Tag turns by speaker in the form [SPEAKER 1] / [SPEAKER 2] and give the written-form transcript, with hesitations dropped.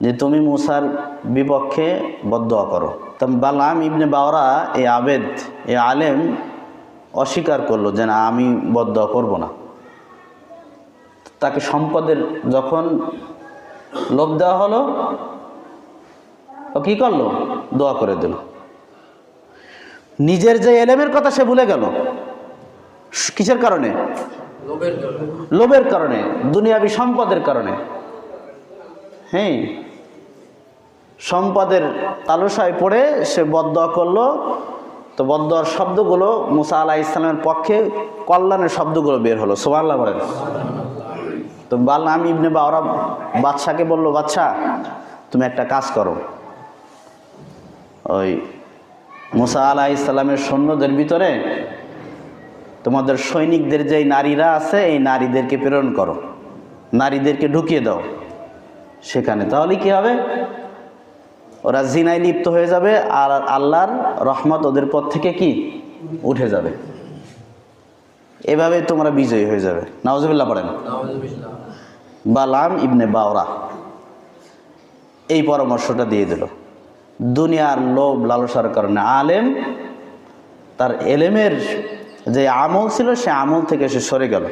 [SPEAKER 1] যে তুমি মূসার বিপক্ষে বদদোয়া করো। তো বালাম ইবনে বাওরা এই আবেদ এই আলেম অস্বীকার করলো যে না, আমি বদদোয়া করব না। তাকে সম্পদের যখন লোভ দেওয়া হলো, ও কী করলো? দোয়া করে দিল। নিজের যে এলেমের কথা সে ভুলে গেল। কিসের কারণে? লোভের কারণে, দুনিয়াবি সম্পদের কারণে। হ্যাঁ, সম্পদের তালুসায় পড়ে সে বদদোয়া করলো। তো বদদোয়ার শব্দগুলো মুসা আলাইহিস সালামের পক্ষে কল্যাণের শব্দগুলো বের হলো। সুবহানাল্লাহ বলেন। তো বালাম ইবনে বাওরা বাদশাকে বলল, বাদশা তুমি একটা কাজ করো, ওই মুসা আলাইহিস সালামের সৈন্যদের ভিতরে তোমাদের সৈনিকদের যেই নারীরা আছে এই নারীদেরকে প্রেরণ করো, নারীদেরকে ঢুকিয়ে দাও সেখানে। তাহলে কি হবে? ওরা জিনায় লিপ্ত হয়ে যাবে আর আল্লাহর রহমত ওদের পথ থেকে কি উঠে যাবে। এভাবে তোমরা বিজয়ী হয়ে যাবে। নাউজুবিল্লাহ পড়েন। বালাম ইবনে বাওরা এই পরামর্শটা দিয়ে দিল। দুনিয়ার লোভ লালসার কারণে আলেম তার এলেমের যে আমল ছিল সে আমল থেকে সে সরে গেল।